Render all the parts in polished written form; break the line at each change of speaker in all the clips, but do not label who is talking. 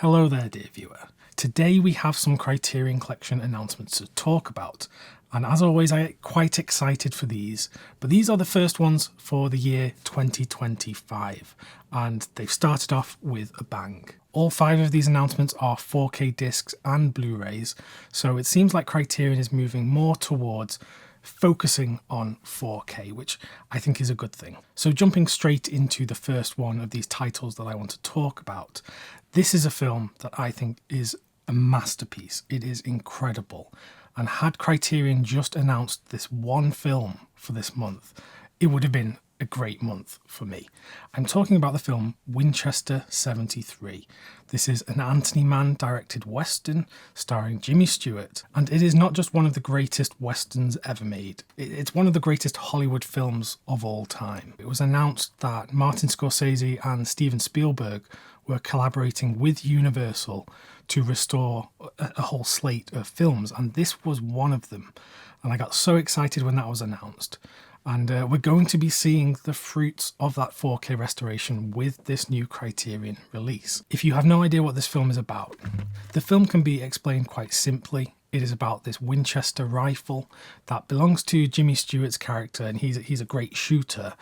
Hello there, dear viewer. Today we have some Criterion Collection announcements to talk about, and as always I get quite excited for these, but these are the first ones for the year 2025, and they've started off with a bang. All 5 of these announcements are 4K discs and Blu-rays, so it seems like Criterion is moving more towards focusing on 4K, which I think is a good thing. So jumping straight into the first one of these titles that I want to talk about, this is a film that I think is a masterpiece. It is incredible. And had Criterion just announced this one film for this month, it would have been a great month for me. I'm talking about the film Winchester 73. This is an Anthony Mann directed western starring Jimmy Stewart, and it is not just one of the greatest westerns ever made, it's one of the greatest Hollywood films of all time. It was announced that Martin Scorsese and Steven Spielberg were collaborating with Universal to restore a whole slate of films, and this was one of them. And I got so excited when that was announced. And we're going to be seeing the fruits of that 4K restoration with this new Criterion release. If you have no idea what this film is about, the film can be explained quite simply. It is about this Winchester rifle that belongs to Jimmy Stewart's character, and he's a great shooter.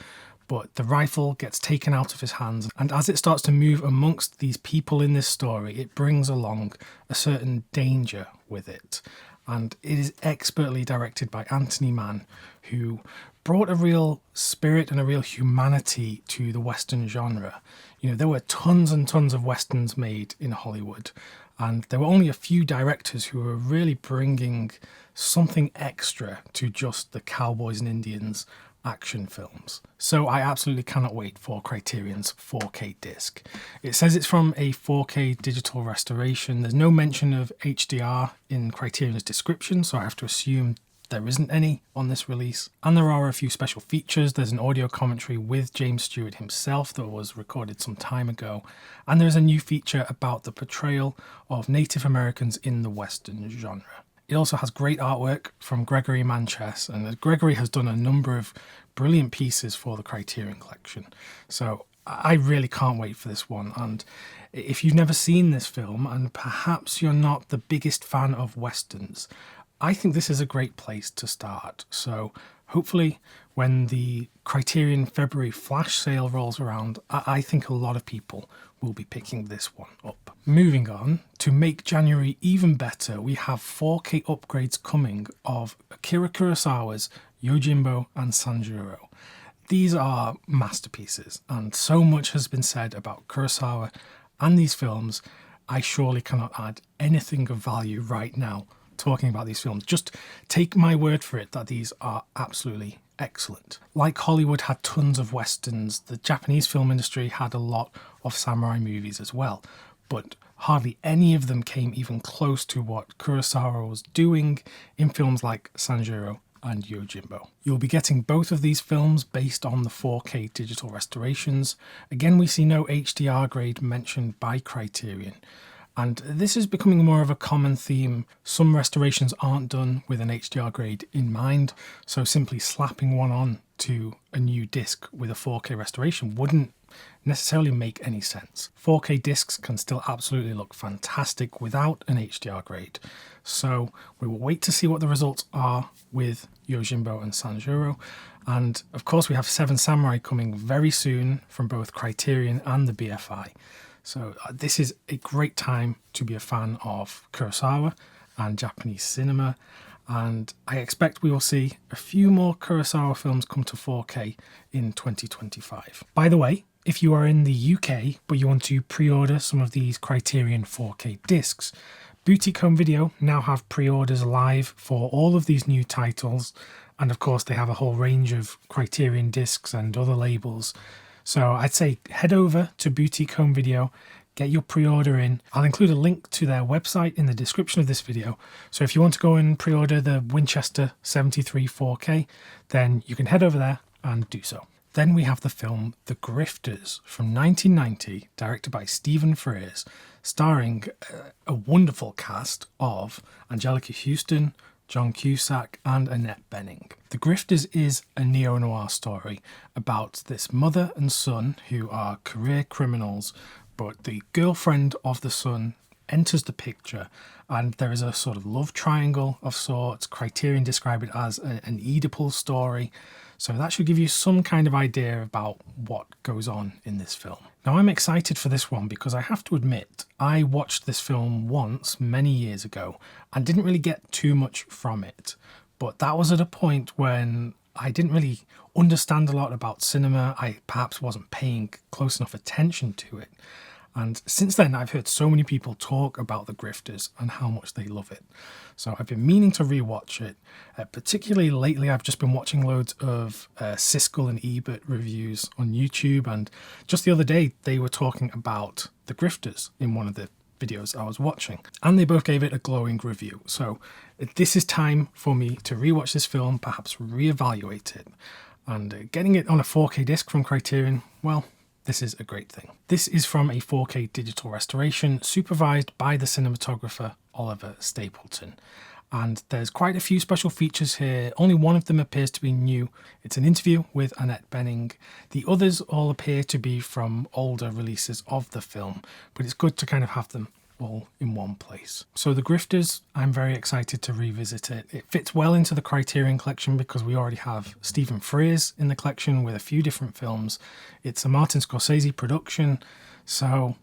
But the rifle gets taken out of his hands, and as it starts to move amongst these people in this story, it brings along a certain danger with it. And it is expertly directed by Anthony Mann, who brought a real spirit and a real humanity to the Western genre. You know, there were tons and tons of Westerns made in Hollywood, and there were only a few directors who were really bringing something extra to just the cowboys and Indians action films. So I absolutely cannot wait for Criterion's 4K disc. It says it's from a 4K digital restoration. There's no mention of HDR in Criterion's description, so I have to assume there isn't any on this release. And there are a few special features. There's an audio commentary with James Stewart himself that was recorded some time ago. And there's a new feature about the portrayal of Native Americans in the Western genre. It also has great artwork from Gregory Manchess, and Gregory has done a number of brilliant pieces for the Criterion Collection. So I really can't wait for this one. And if you've never seen this film, and perhaps you're not the biggest fan of Westerns, I think this is a great place to start. So hopefully when the Criterion February flash sale rolls around, I think a lot of people will be picking this one up. Moving on, to make January even better, we have 4K upgrades coming of Akira Kurosawa's Yojimbo and Sanjuro. These are masterpieces, and so much has been said about Kurosawa and these films. I surely cannot add anything of value right now talking about these films. Just take my word for it that these are absolutely excellent. Like Hollywood had tons of westerns, the Japanese film industry had a lot of samurai movies as well, but hardly any of them came even close to what Kurosawa was doing in films like Sanjuro and Yojimbo. You'll be getting both of these films based on the 4K digital restorations. Again, we see no HDR grade mentioned by Criterion. And this is becoming more of a common theme. Some restorations aren't done with an HDR grade in mind, so simply slapping one on to a new disc with a 4K restoration wouldn't necessarily make any sense. 4K discs can still absolutely look fantastic without an HDR grade. So we will wait to see what the results are with Yojimbo and Sanjuro. And of course we have Seven Samurai coming very soon from both Criterion and the BFI. So this is a great time to be a fan of Kurosawa and Japanese cinema, and I expect we will see a few more Kurosawa films come to 4K in 2025. By the way, if you are in the UK but you want to pre-order some of these Criterion 4K discs, Boutique Home Video now have pre-orders live for all of these new titles, and of course they have a whole range of Criterion discs and other labels. So I'd say head over to Boutique Home Video, get your pre-order in. I'll include a link to their website in the description of this video. So if you want to go and pre-order the Winchester 73 4K, then you can head over there and do so. Then we have the film The Grifters from 1990, directed by Stephen Frears, starring a wonderful cast of Anjelica Huston, John Cusack and Annette Bening. The Grifters is a neo-noir story about this mother and son who are career criminals, but the girlfriend of the son enters the picture, and there is a sort of love triangle of sorts. Criterion describe it as an Oedipal story, so that should give you some kind of idea about what goes on in this film. Now, I'm excited for this one because I have to admit I watched this film once many years ago and didn't really get too much from it, but that was at a point when I didn't really understand a lot about cinema. I perhaps wasn't paying close enough attention to it. And since then, I've heard so many people talk about The Grifters and how much they love it. So I've been meaning to rewatch it. Particularly lately, I've just been watching loads of Siskel and Ebert reviews on YouTube. And just the other day, they were talking about The Grifters in one of the videos I was watching. And they both gave it a glowing review. So this is time for me to rewatch this film, perhaps reevaluate it. And getting it on a 4K disc from Criterion, well, this is a great thing. This is from a 4K digital restoration supervised by the cinematographer Oliver Stapleton. And there's quite a few special features here. Only one of them appears to be new. It's an interview with Annette Bening. The others all appear to be from older releases of the film, but it's good to kind of have them all in one place. So The Grifters, I'm very excited to revisit it. It fits well into the Criterion collection because we already have Stephen Frears in the collection with a few different films. It's a Martin Scorsese production, so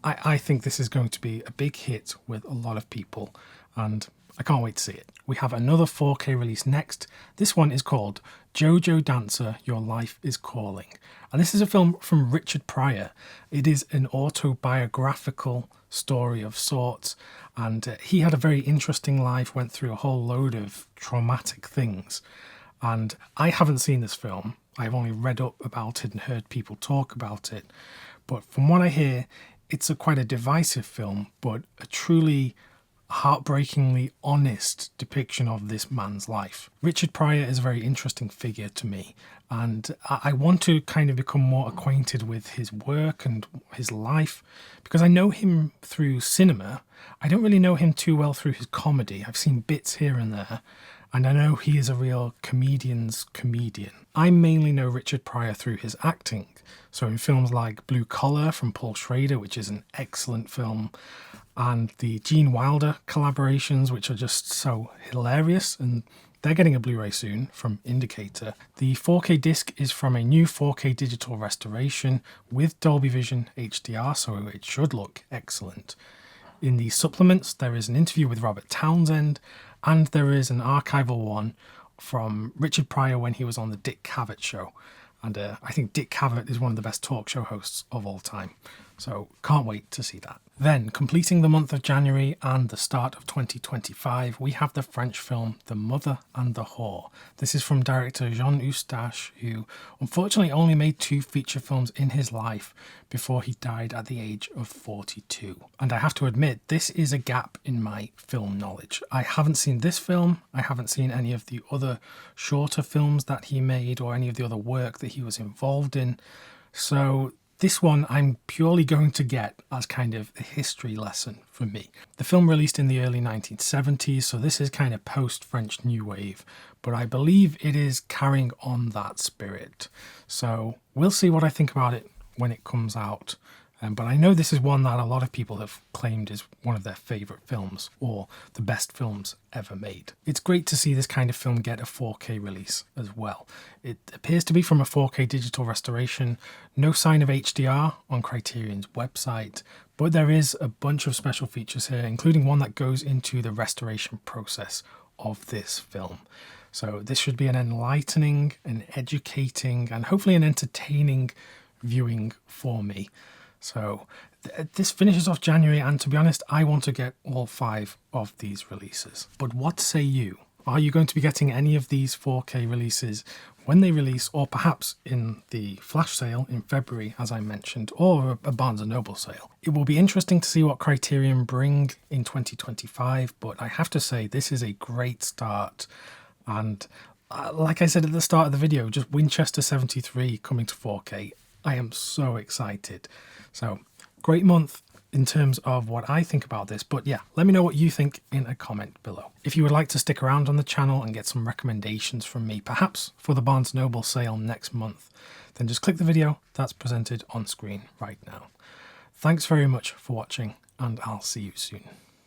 I think this is going to be a big hit with a lot of people, and I can't wait to see it. We have another 4K release next. This one is called Jojo Dancer, Your Life is Calling. And this is a film from Richard Pryor. It is an autobiographical story of sorts, and he had a very interesting life, went through a whole load of traumatic things. And I haven't seen this film. I've only read up about it and heard people talk about it. But from what I hear, it's quite a divisive film, but a truly heartbreakingly honest depiction of this man's life. Richard Pryor is a very interesting figure to me, and I want to kind of become more acquainted with his work and his life because I know him through cinema. I don't really know him too well through his comedy. I've seen bits here and there, and I know he is a real comedian's comedian. I mainly know Richard Pryor through his acting. So in films like Blue Collar from Paul Schrader, which is an excellent film, and the Gene Wilder collaborations, which are just so hilarious, and they're getting a Blu-ray soon from Indicator. The 4K disc is from a new 4K digital restoration with Dolby Vision HDR, so it should look excellent. In the supplements, there is an interview with Robert Townsend, and there is an archival one from Richard Pryor when he was on the Dick Cavett show. And I think Dick Cavett is one of the best talk show hosts of all time. So can't wait to see that. Then, completing the month of January and the start of 2025, we have the French film The Mother and the Whore. This is from director Jean Eustache, who unfortunately only made 2 feature films in his life before he died at the age of 42. And I have to admit, this is a gap in my film knowledge. I haven't seen this film, I haven't seen any of the other shorter films that he made or any of the other work that he was involved in. So this one I'm purely going to get as kind of a history lesson for me. The film released in the early 1970s, so this is kind of post-French New Wave, but I believe it is carrying on that spirit. So we'll see what I think about it when it comes out. But I know this is one that a lot of people have claimed is one of their favourite films or the best films ever made. It's great to see this kind of film get a 4K release as well. It appears to be from a 4K digital restoration, no sign of HDR on Criterion's website, but there is a bunch of special features here, including one that goes into the restoration process of this film. So this should be an enlightening, an educating, and hopefully an entertaining viewing for me. So this finishes off January, and to be honest, I want to get all 5 of these releases. But what say you? Are you going to be getting any of these 4K releases when they release, or perhaps in the flash sale in February, as I mentioned, or a Barnes & Noble sale? It will be interesting to see what Criterion bring in 2025, but I have to say this is a great start. And like I said at the start of the video, just Winchester 73 coming to 4K. I am so excited. So, great month in terms of what I think about this. But yeah, let me know what you think in a comment below. If you would like to stick around on the channel and get some recommendations from me, perhaps for the Barnes & Noble sale next month, then just click the video that's presented on screen right now. Thanks very much for watching, and I'll see you soon.